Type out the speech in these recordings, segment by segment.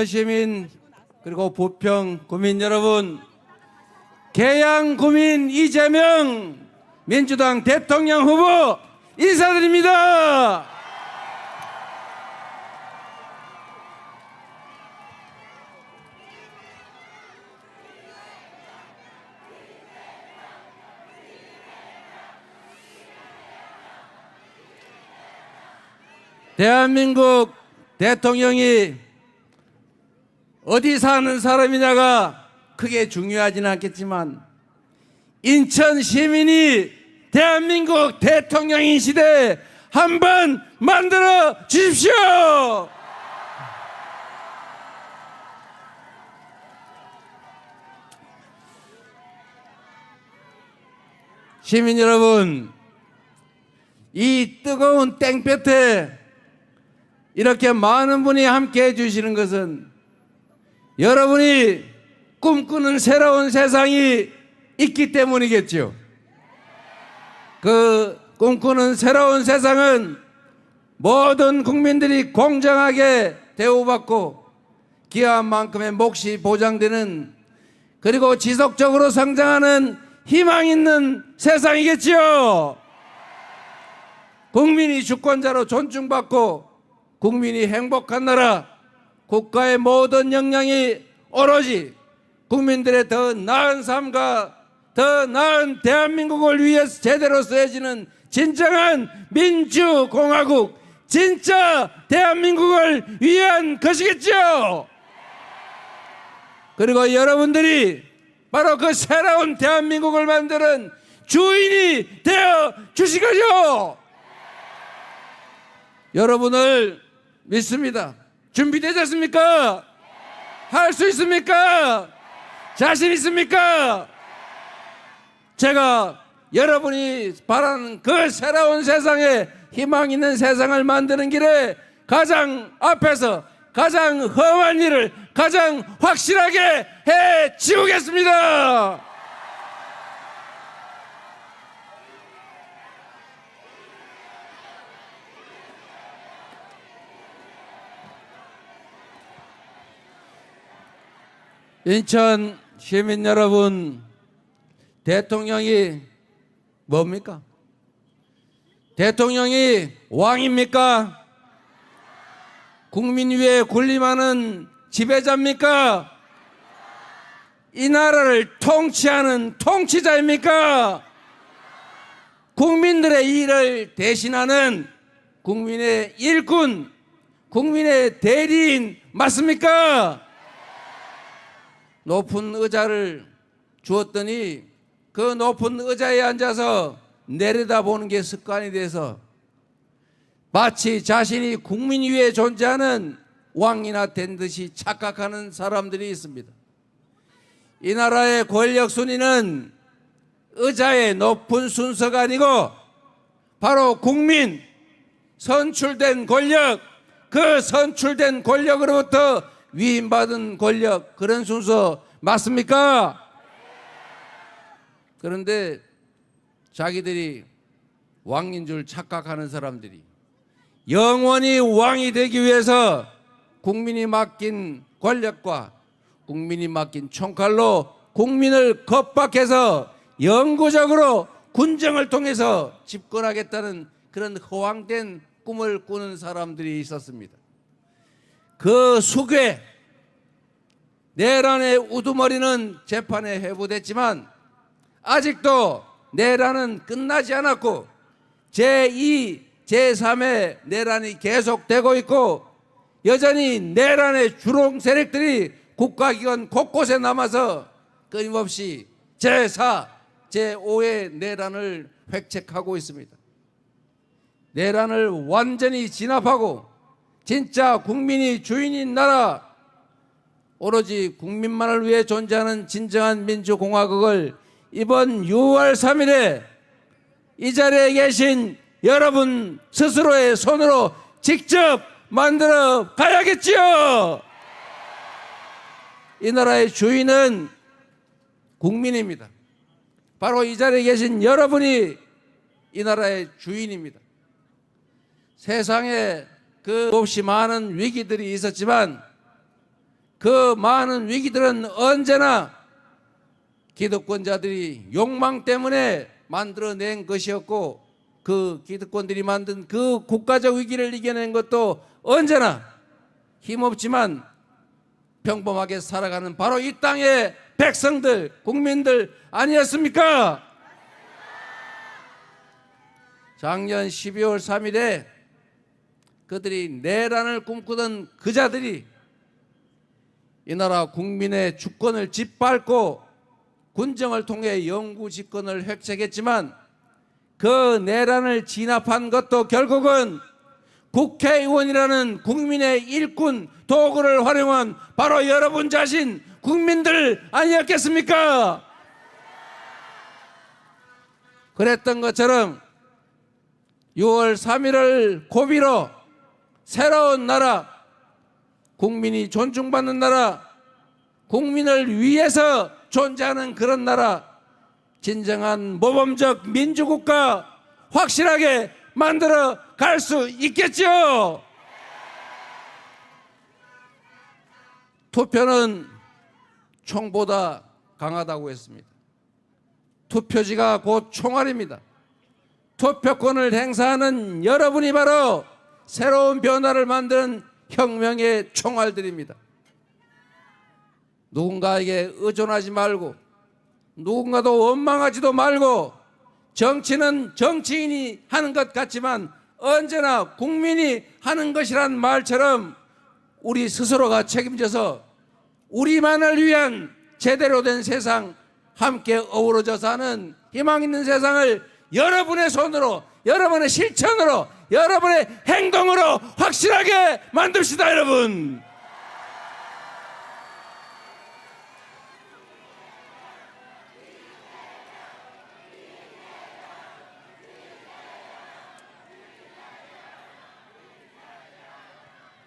시민 그리고 부평 구민 여러분, 계양 구민 이재명 민주당 대통령 후보 인사드립니다. 대한민국 대통령이 어디 사는 사람이냐가 크게 중요하지는 않겠지만 인천 시민이 대한민국 대통령인 시대 한번 만들어 주십시오. 시민 여러분, 이 뜨거운 땡볕에 이렇게 많은 분이 함께 해주시는 것은 여러분이 꿈꾸는 새로운 세상이 있기 때문이겠죠. 그 꿈꾸는 새로운 세상은 모든 국민들이 공정하게 대우받고 기여한 만큼의 몫이 보장되는, 그리고 지속적으로 성장하는 희망 있는 세상이겠지요. 국민이 주권자로 존중받고 국민이 행복한 나라, 국가의 모든 역량이 오로지 국민들의 더 나은 삶과 더 나은 대한민국을 위해서 제대로 쓰여지는 진정한 민주공화국, 진짜 대한민국을 위한 것이겠죠. 그리고 여러분들이 바로 그 새로운 대한민국을 만드는 주인이 되어 주시거죠. 여러분을 믿습니다. 준비되지 않습니까? 할 수 있습니까? 자신 있습니까? 제가 여러분이 바라는 그 새로운 세상에, 희망 있는 세상을 만드는 길에 가장 앞에서 가장 험한 일을 가장 확실하게 해 치우겠습니다. 인천 시민 여러분, 대통령이 뭡니까? 대통령이 왕입니까? 국민 위에 군림하는 지배자입니까? 이 나라를 통치하는 통치자입니까? 국민들의 일을 대신하는 국민의 일꾼, 국민의 대리인 맞습니까? 높은 의자를 주었더니 그 높은 의자에 앉아서 내려다보는 게 습관이 돼서 마치 자신이 국민 위에 존재하는 왕이나 된 듯이 착각하는 사람들이 있습니다. 이 나라의 권력 순위는 의자의 높은 순서가 아니고 바로 국민, 선출된 권력, 그 선출된 권력으로부터 위임받은 권력, 그런 순서 맞습니까? 그런데 자기들이 왕인 줄 착각하는 사람들이 영원히 왕이 되기 위해서 국민이 맡긴 권력과 국민이 맡긴 총칼로 국민을 겁박해서 영구적으로 군정을 통해서 집권하겠다는 그런 허황된 꿈을 꾸는 사람들이 있었습니다. 그 수괴, 내란의 우두머리는 재판에 회부됐지만 아직도 내란은 끝나지 않았고 제2, 제3의 내란이 계속되고 있고 여전히 내란의 주롱 세력들이 국가기관 곳곳에 남아서 끊임없이 제4, 제5의 내란을 획책하고 있습니다. 내란을 완전히 진압하고 진짜 국민이 주인인 나라, 오로지 국민만을 위해 존재하는 진정한 민주공화국을 이번 6월 3일에 이 자리에 계신 여러분 스스로의 손으로 직접 만들어 가야겠지요. 이 나라의 주인은 국민입니다. 바로 이 자리에 계신 여러분이 이 나라의 주인입니다. 세상에 그 몹시 많은 위기들이 있었지만 그 많은 위기들은 언제나 기득권자들이 욕망 때문에 만들어낸 것이었고, 그 기득권들이 만든 그 국가적 위기를 이겨낸 것도 언제나 힘없지만 평범하게 살아가는 바로 이 땅의 백성들, 국민들 아니었습니까? 작년 12월 3일에 그들이 내란을 꿈꾸던 그자들이 이 나라 국민의 주권을 짓밟고 군정을 통해 영구 집권을 획책했지만, 그 내란을 진압한 것도 결국은 국회의원이라는 국민의 일꾼 도구를 활용한 바로 여러분 자신 국민들 아니었겠습니까? 그랬던 것처럼 6월 3일을 고비로 새로운 나라, 국민이 존중받는 나라, 국민을 위해서 존재하는 그런 나라, 진정한 모범적 민주국가 확실하게 만들어 갈 수 있겠죠. 투표는 총보다 강하다고 했습니다. 투표지가 곧 총알입니다. 투표권을 행사하는 여러분이 바로 새로운 변화를 만드는 혁명의 총알들입니다. 누군가에게 의존하지 말고, 누군가도 원망하지도 말고, 정치는 정치인이 하는 것 같지만 언제나 국민이 하는 것이란 말처럼 우리 스스로가 책임져서 우리만을 위한 제대로 된 세상, 함께 어우러져 사는 희망 있는 세상을 여러분의 손으로, 여러분의 실천으로, 여러분의 행동으로 확실하게 만듭시다, 여러분.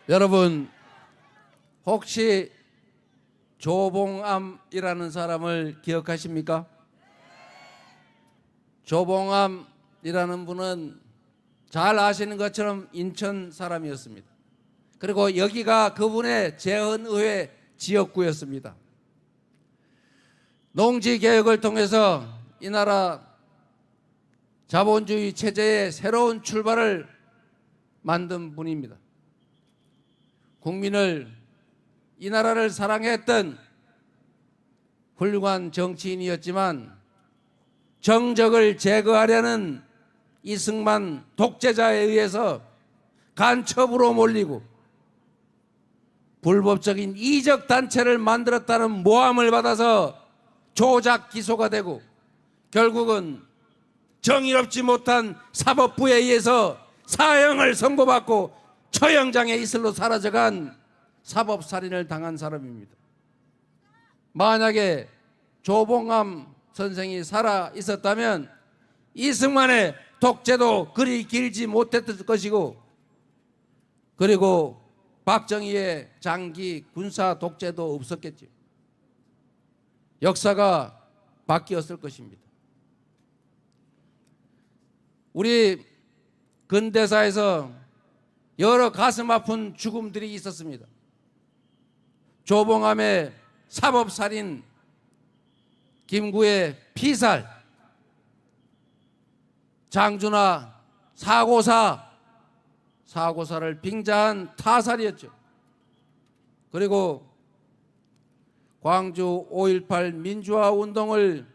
여러분, 혹시 조봉암이라는 사람을 기억하십니까? 조봉암이라는 분은 잘 아시는 것처럼 인천 사람이었습니다. 그리고 여기가 그분의 재헌의회 지역구였습니다. 농지개혁을 통해서 이 나라 자본주의 체제의 새로운 출발을 만든 분입니다. 국민을, 이 나라를 사랑했던 훌륭한 정치인이었지만 정적을 제거하려는 이승만 독재자에 의해서 간첩으로 몰리고 불법적인 이적 단체를 만들었다는 모함을 받아서 조작 기소가 되고, 결국은 정의롭지 못한 사법부에 의해서 사형을 선고받고 처형장의 이슬로 사라져간 사법살인을 당한 사람입니다. 만약에 조봉암 선생이 살아 있었다면 이승만의 독재도 그리 길지 못했을 것이고, 그리고 박정희의 장기 군사 독재도 없었겠죠. 역사가 바뀌었을 것입니다. 우리 근대사에서 여러 가슴 아픈 죽음들이 있었습니다. 조봉암의 사법살인, 김구의 피살, 장준하 사고사를 빙자한 타살이었죠. 그리고 광주 5.18 민주화 운동을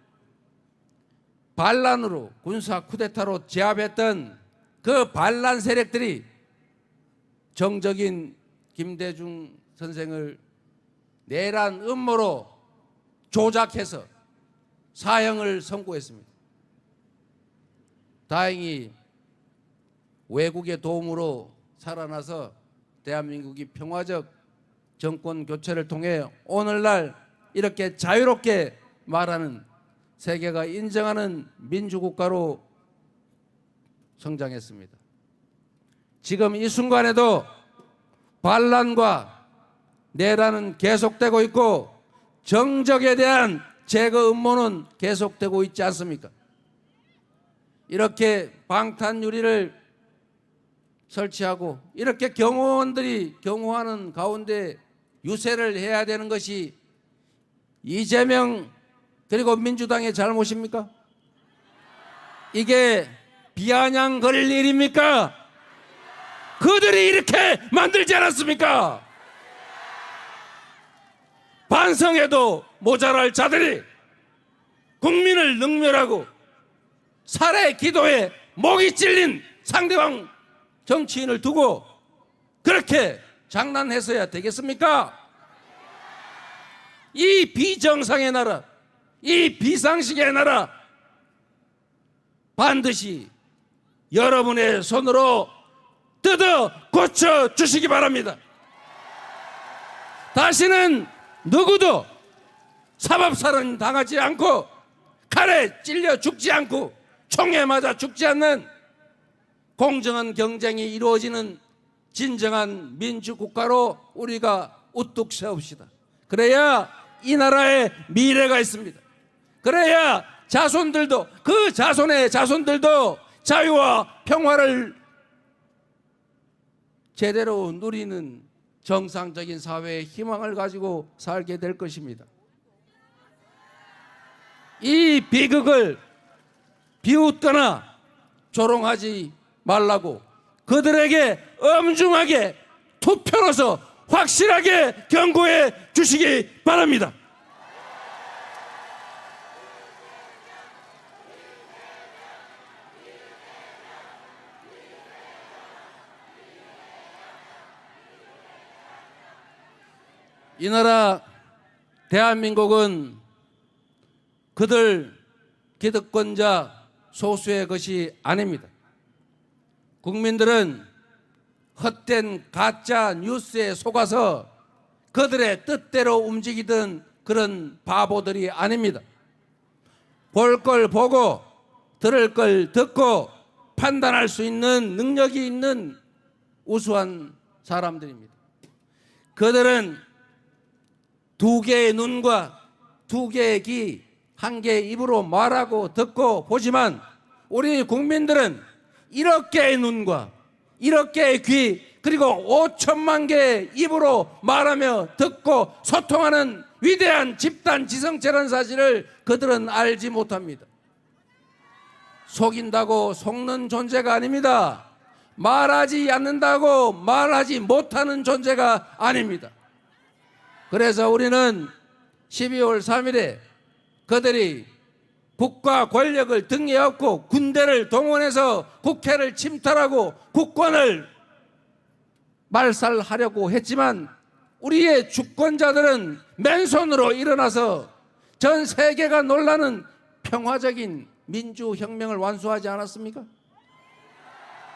반란으로, 군사 쿠데타로 제압했던 그 반란 세력들이 정적인 김대중 선생을 내란 음모로 조작해서 사형을 선고했습니다. 다행히 외국의 도움으로 살아나서 대한민국이 평화적 정권 교체를 통해 오늘날 이렇게 자유롭게 말하는, 세계가 인정하는 민주국가로 성장했습니다. 지금 이 순간에도 반란과 내란은 계속되고 있고 정적에 대한 제거 음모는 계속되고 있지 않습니까? 이렇게 방탄유리를 설치하고 이렇게 경호원들이 경호하는 가운데 유세를 해야 되는 것이 이재명 그리고 민주당의 잘못입니까? 이게 비아냥거릴 일입니까? 그들이 이렇게 만들지 않았습니까? 반성해도 모자랄 자들이 국민을 능멸하고 살해 기도에 목이 찔린 상대방 정치인을 두고 그렇게 장난해서야 되겠습니까? 이 비정상의 나라, 이 비상식의 나라 반드시 여러분의 손으로 뜯어 고쳐 주시기 바랍니다. 다시는 누구도 사법살인 당하지 않고 칼에 찔려 죽지 않고 총에 맞아 죽지 않는 공정한 경쟁이 이루어지는 진정한 민주국가로 우리가 우뚝 세웁시다. 그래야 이 나라에 미래가 있습니다. 그래야 자손들도, 그 자손의 자손들도 자유와 평화를 제대로 누리는 정상적인 사회의 희망을 가지고 살게 될 것입니다. 이 비극을 비웃거나 조롱하지 말라고 그들에게 엄중하게 투표로서 확실하게 경고해 주시기 바랍니다. 이 나라 대한민국은 그들 기득권자 소수의 것이 아닙니다. 국민들은 헛된 가짜 뉴스에 속아서 그들의 뜻대로 움직이던 그런 바보들이 아닙니다. 볼 걸 보고 들을 걸 듣고 판단할 수 있는 능력이 있는 우수한 사람들입니다. 그들은 두 개의 눈과 두 개의 귀, 한 개의 입으로 말하고 듣고 보지만 우리 국민들은 1억 개의 눈과 1억 개의 귀 그리고 5천만 개의 입으로 말하며 듣고 소통하는 위대한 집단 지성체라는 사실을 그들은 알지 못합니다. 속인다고 속는 존재가 아닙니다. 말하지 않는다고 말하지 못하는 존재가 아닙니다. 그래서 우리는 12월 3일에 그들이 국가 권력을 등에 업고 군대를 동원해서 국회를 침탈하고 국권을 말살하려고 했지만 우리의 주권자들은 맨손으로 일어나서 전 세계가 놀라는 평화적인 민주혁명을 완수하지 않았습니까?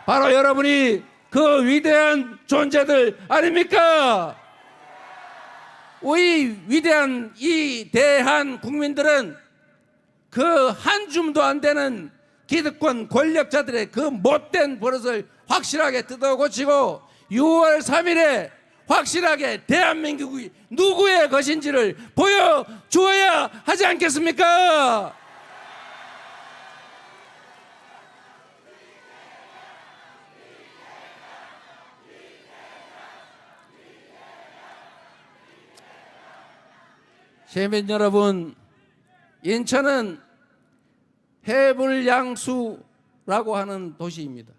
바로 여러분이 그 위대한 존재들 아닙니까? 우리 위대한 이 대한 국민들은 그 한 줌도 안 되는 기득권 권력자들의 그 못된 버릇을 확실하게 뜯어 고치고 6월 3일에 확실하게 대한민국이 누구의 것인지를 보여주어야 하지 않겠습니까? 시민 여러분, 인천은 해불양수라고 하는 도시입니다.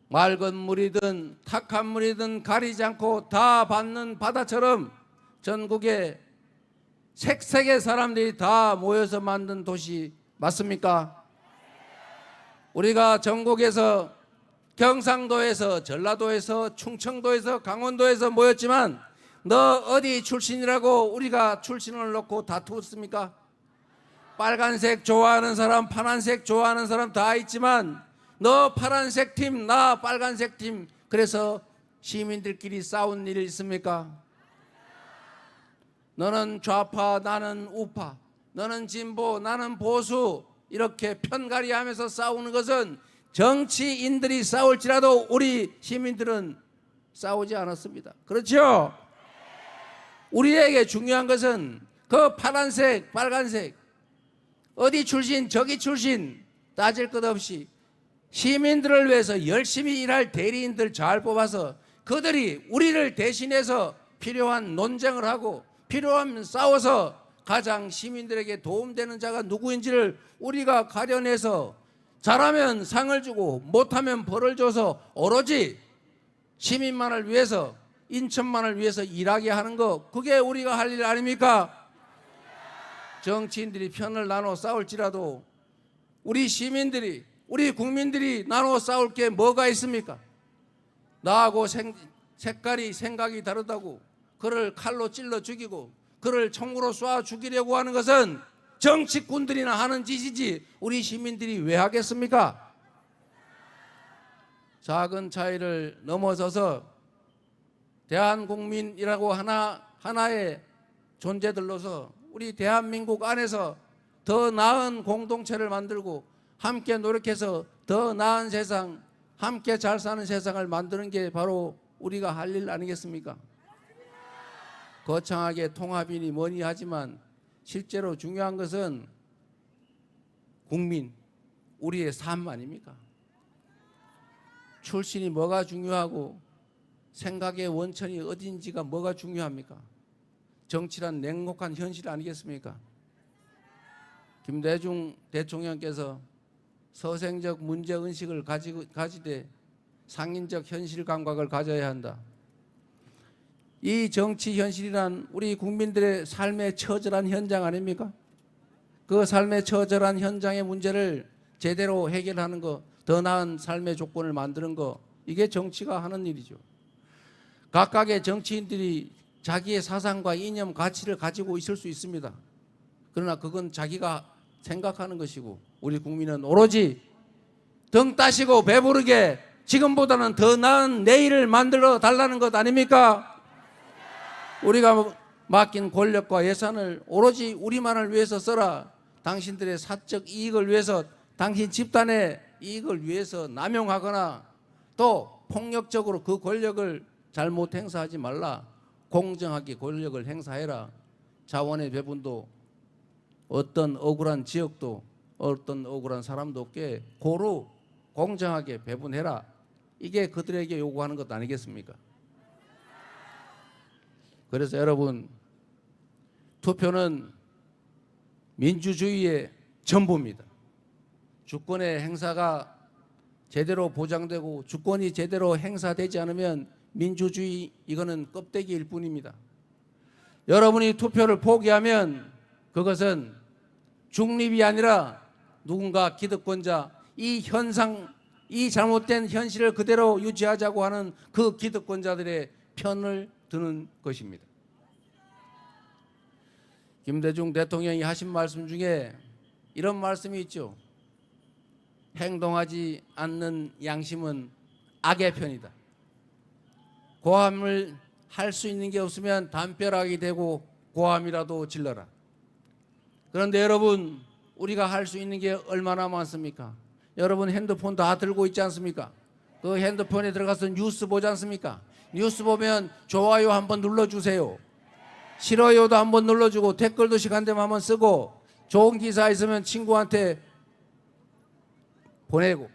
맑은 물이든 탁한 물이든 가리지 않고 다 받는 바다처럼 전국에 색색의 사람들이 다 모여서 만든 도시 맞습니까? 우리가 전국에서 경상도에서 전라도에서 충청도에서 강원도에서 모였지만 너 어디 출신이라고 우리가 출신을 놓고 다투었습니까? 빨간색 좋아하는 사람, 파란색 좋아하는 사람 다 있지만 너 파란색 팀, 나 빨간색 팀, 그래서 시민들끼리 싸운 일이 있습니까? 너는 좌파, 나는 우파, 너는 진보, 나는 보수, 이렇게 편가리하면서 싸우는 것은 정치인들이 싸울지라도 우리 시민들은 싸우지 않았습니다. 그렇죠? 우리에게 중요한 것은 그 파란색, 빨간색, 어디 출신, 저기 출신 따질 것 없이 시민들을 위해서 열심히 일할 대리인들 잘 뽑아서 그들이 우리를 대신해서 필요한 논쟁을 하고 필요하면 싸워서 가장 시민들에게 도움되는 자가 누구인지를 우리가 가려내서 잘하면 상을 주고 못하면 벌을 줘서 오로지 시민만을 위해서 인천만을 위해서 일하게 하는 거, 그게 우리가 할 일 아닙니까? 정치인들이 편을 나눠 싸울지라도 우리 시민들이, 우리 국민들이 나눠 싸울 게 뭐가 있습니까? 나하고 색깔이 생각이 다르다고 그를 칼로 찔러 죽이고 그를 총으로 쏴 죽이려고 하는 것은 정치꾼들이나 하는 짓이지 우리 시민들이 왜 하겠습니까? 작은 차이를 넘어서서 대한국민이라고 하나의 존재들로서 우리 대한민국 안에서 더 나은 공동체를 만들고 함께 노력해서 더 나은 세상, 함께 잘 사는 세상을 만드는 게 바로 우리가 할 일 아니겠습니까? 거창하게 통합이니 뭐니 하지만 실제로 중요한 것은 국민, 우리의 삶 아닙니까? 출신이 뭐가 중요하고 생각의 원천이 어딘지가 뭐가 중요합니까? 정치란 냉혹한 현실 아니겠습니까? 김대중 대통령께서 서생적 문제의식을 가지되 상인적 현실 감각을 가져야 한다. 이 정치 현실이란 우리 국민들의 삶의 처절한 현장 아닙니까? 그 삶의 처절한 현장의 문제를 제대로 해결하는 것, 더 나은 삶의 조건을 만드는 것, 이게 정치가 하는 일이죠. 각각의 정치인들이 자기의 사상과 이념, 가치를 가지고 있을 수 있습니다. 그러나 그건 자기가 생각하는 것이고 우리 국민은 오로지 등 따시고 배부르게 지금보다는 더 나은 내일을 만들어 달라는 것 아닙니까? 우리가 맡긴 권력과 예산을 오로지 우리만을 위해서 써라. 당신들의 사적 이익을 위해서, 당신 집단의 이익을 위해서 남용하거나 또 폭력적으로 그 권력을 잘못 행사하지 말라. 공정하게 권력을 행사해라. 자원의 배분도 어떤 억울한 지역도 어떤 억울한 사람도 없게 고루 공정하게 배분해라. 이게 그들에게 요구하는 것 아니겠습니까? 그래서 여러분, 투표는 민주주의의 전부입니다. 주권의 행사가 제대로 보장되고 주권이 제대로 행사되지 않으면 민주주의, 이거는 껍데기일 뿐입니다. 여러분이 투표를 포기하면 그것은 중립이 아니라 누군가 기득권자, 이 현상, 이 잘못된 현실을 그대로 유지하자고 하는 그 기득권자들의 편을 드는 것입니다. 김대중 대통령이 하신 말씀 중에 이런 말씀이 있죠. 행동하지 않는 양심은 악의 편이다. 고함을 할 수 있는 게 없으면 담벼락이 되고 고함이라도 질러라. 그런데 여러분, 우리가 할 수 있는 게 얼마나 많습니까? 여러분 핸드폰 다 들고 있지 않습니까? 그 핸드폰에 들어가서 뉴스 보지 않습니까? 뉴스 보면 좋아요 한번 눌러주세요. 싫어요도 한번 눌러주고 댓글도 시간되면 한번 쓰고 좋은 기사 있으면 친구한테 보내고,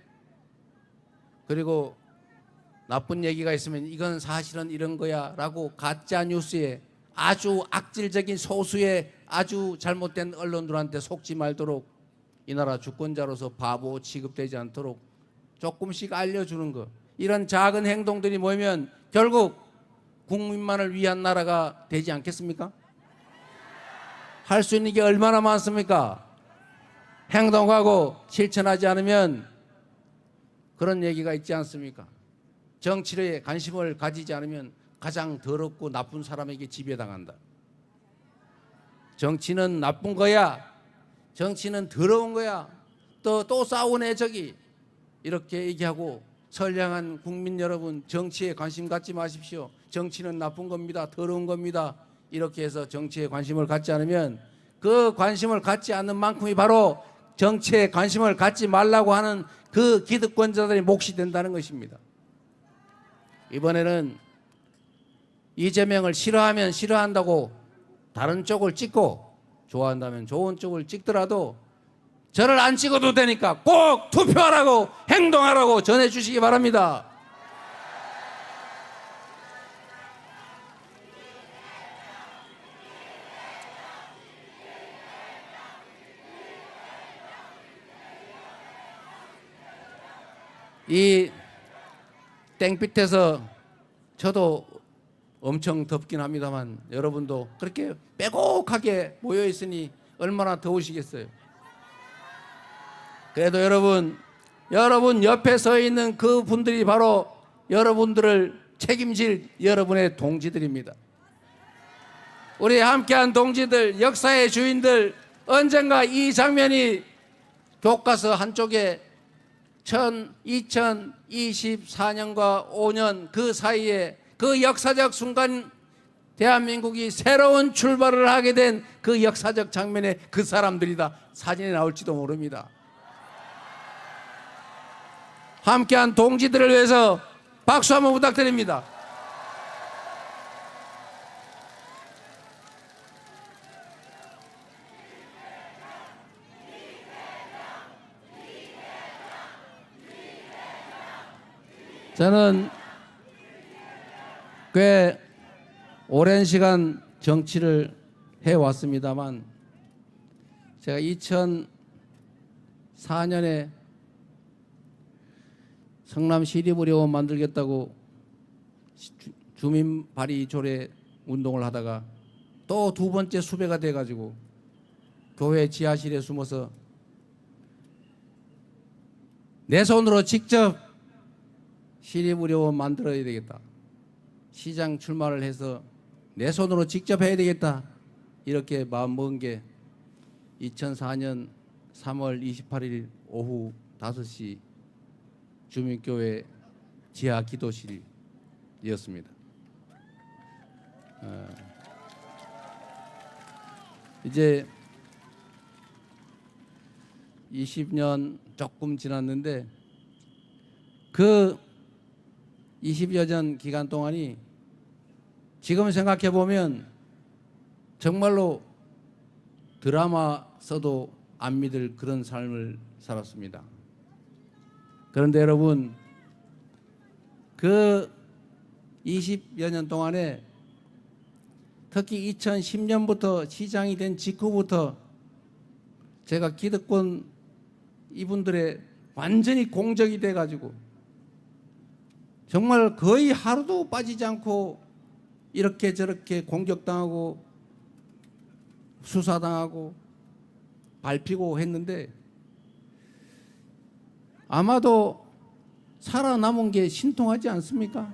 그리고 나쁜 얘기가 있으면 이건 사실은 이런 거야 라고 가짜 뉴스에 아주 악질적인 소수의 아주 잘못된 언론들한테 속지 말도록, 이 나라 주권자로서 바보 취급되지 않도록 조금씩 알려주는 것, 이런 작은 행동들이 모이면 결국 국민만을 위한 나라가 되지 않겠습니까? 할 수 있는 게 얼마나 많습니까? 행동하고 실천하지 않으면 그런 얘기가 있지 않습니까? 정치에 관심을 가지지 않으면 가장 더럽고 나쁜 사람에게 지배당한다. 정치는 나쁜 거야. 정치는 더러운 거야. 또 싸우네 저기. 이렇게 얘기하고 선량한 국민 여러분, 정치에 관심 갖지 마십시오. 정치는 나쁜 겁니다. 더러운 겁니다. 이렇게 해서 정치에 관심을 갖지 않으면 그 관심을 갖지 않는 만큼이 바로 정치에 관심을 갖지 말라고 하는 그 기득권자들의 몫이 된다는 것입니다. 이번에는 이재명을 싫어하면 싫어한다고 다른 쪽을 찍고, 좋아한다면 좋은 쪽을 찍더라도 저를 안 찍어도 되니까 꼭 투표하라고, 행동하라고 전해주시기 바랍니다. 이 땡빛에서 저도 엄청 덥긴 합니다만 여러분도 그렇게 빼곡하게 모여 있으니 얼마나 더우시겠어요. 그래도 여러분 옆에 서 있는 그 분들이 바로 여러분들을 책임질 여러분의 동지들입니다. 우리 함께한 동지들, 역사의 주인들, 언젠가 이 장면이 교과서 한쪽에 2024년과 5년 그 사이에 그 역사적 순간 대한민국이 새로운 출발을 하게 된 그 역사적 장면에 그 사람들이다 사진에 나올지도 모릅니다. 함께한 동지들을 위해서 박수 한번 부탁드립니다. 저는 꽤 오랜 시간 정치를 해왔습니다만 제가 2004년에 성남 시립의료원 만들겠다고 주민 발의 조례 운동을 하다가 또 두 번째 수배가 돼가지고 교회 지하실에 숨어서 내 손으로 직접 시립의료원 만들어야 되겠다. 시장 출마를 해서 내 손으로 직접 해야 되겠다. 이렇게 마음먹은 게 2004년 3월 28일 오후 5시 주민교회 지하 기도실이었습니다. 이제 20년 조금 지났는데 그 20여 년 기간 동안이 지금 생각해 보면 정말로 드라마 써도 안 믿을 그런 삶을 살았습니다. 그런데 여러분, 그 20여 년 동안에 특히 2010년부터 시장이 된 직후부터 제가 기득권 이분들의 완전히 공적이 돼가지고 정말 거의 하루도 빠지지 않고 이렇게 저렇게 공격당하고 수사당하고 밟히고 했는데 아마도 살아남은 게 신통하지 않습니까?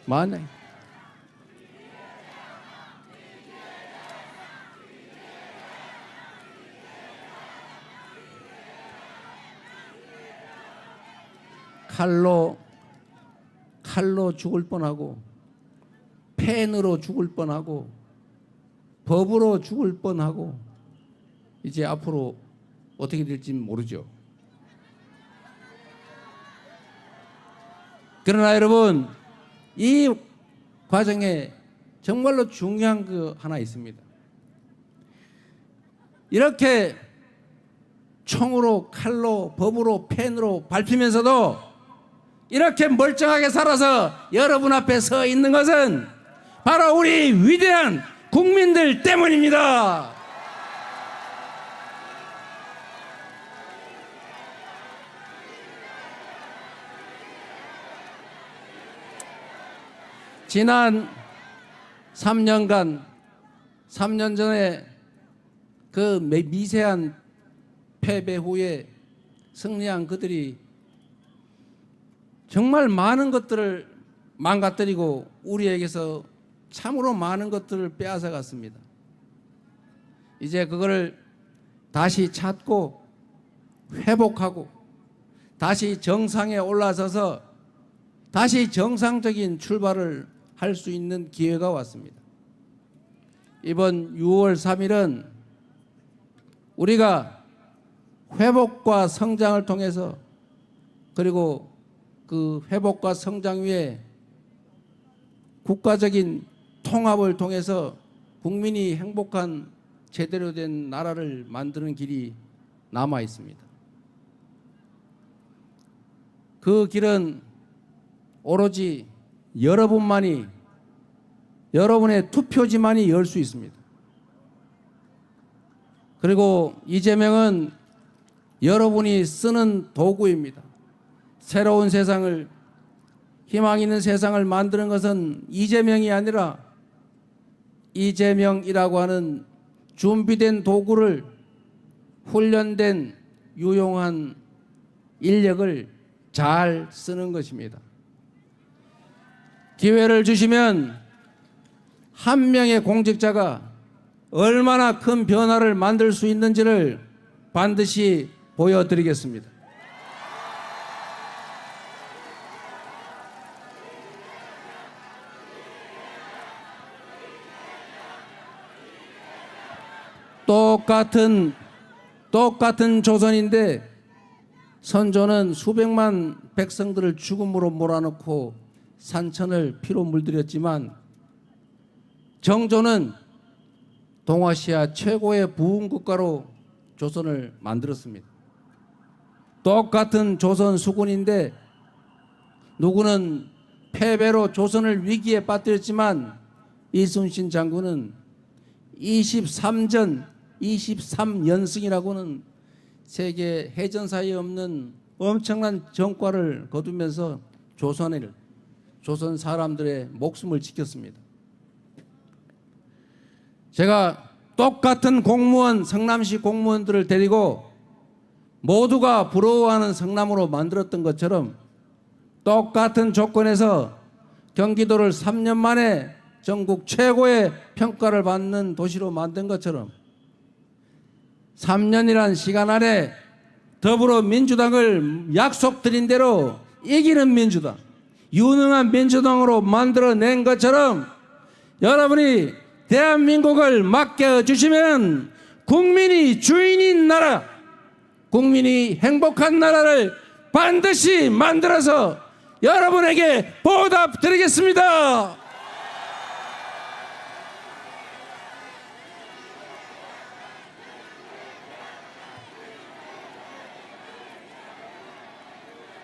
만약 칼로 죽을 뻔하고 펜으로 죽을 뻔하고 법으로 죽을 뻔하고 이제 앞으로 어떻게 될지 모르죠. 그러나 여러분, 이 과정에 정말로 중요한 거 하나 있습니다. 이렇게 총으로, 칼로, 법으로, 펜으로 밟히면서도 이렇게 멀쩡하게 살아서 여러분 앞에 서 있는 것은 바로 우리 위대한 국민들 때문입니다. 지난 3년간 3년 전에 그 미세한 패배 후에 승리한 그들이 정말 많은 것들을 망가뜨리고 우리에게서 참으로 많은 것들을 빼앗아 갔습니다. 이제 그거를 다시 찾고 회복하고 다시 정상에 올라서서 다시 정상적인 출발을 할 수 있는 기회가 왔습니다. 이번 6월 3일은 우리가 회복과 성장을 통해서 그리고 그 회복과 성장 위에 국가적인 통합을 통해서 국민이 행복한 제대로 된 나라를 만드는 길이 남아 있습니다. 그 길은 오로지 여러분만이, 여러분의 투표지만이 열 수 있습니다. 그리고 이재명은 여러분이 쓰는 도구입니다. 새로운 세상을, 희망 있는 세상을 만드는 것은 이재명이 아니라 이재명이라고 하는 준비된 도구를, 훈련된 유용한 인력을 잘 쓰는 것입니다. 기회를 주시면 한 명의 공직자가 얼마나 큰 변화를 만들 수 있는지를 반드시 보여드리겠습니다. 똑같은 조선인데 선조는 수백만 백성들을 죽음으로 몰아넣고 산천을 피로 물들였지만 정조는 동아시아 최고의 부흥 국가로 조선을 만들었습니다. 똑같은 조선 수군인데 누구는 패배로 조선을 위기에 빠뜨렸지만 이순신 장군은 23연승이라고는 세계 해전사에 없는 엄청난 전과를 거두면서 조선 사람들의 목숨을 지켰습니다. 제가 똑같은 공무원, 성남시 공무원들을 데리고 모두가 부러워하는 성남으로 만들었던 것처럼 똑같은 조건에서 경기도를 3년 만에 전국 최고의 평가를 받는 도시로 만든 것처럼 3년이란 시간 안에 더불어민주당을 약속드린 대로 이기는 민주당, 유능한 민주당으로 만들어낸 것처럼 여러분이 대한민국을 맡겨주시면 국민이 주인인 나라, 국민이 행복한 나라를 반드시 만들어서 여러분에게 보답드리겠습니다.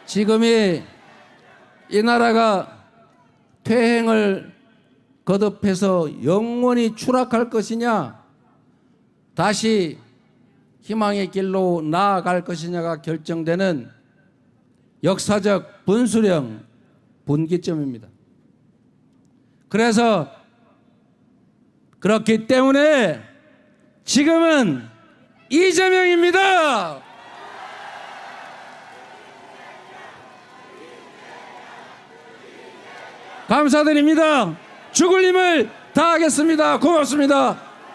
지금이 이 나라가 퇴행을 거듭해서 영원히 추락할 것이냐, 다시 희망의 길로 나아갈 것이냐가 결정되는 역사적 분수령, 분기점입니다. 그래서 그렇기 때문에 지금은 이재명입니다. 감사드립니다. 죽을 힘을 다하겠습니다. 고맙습니다.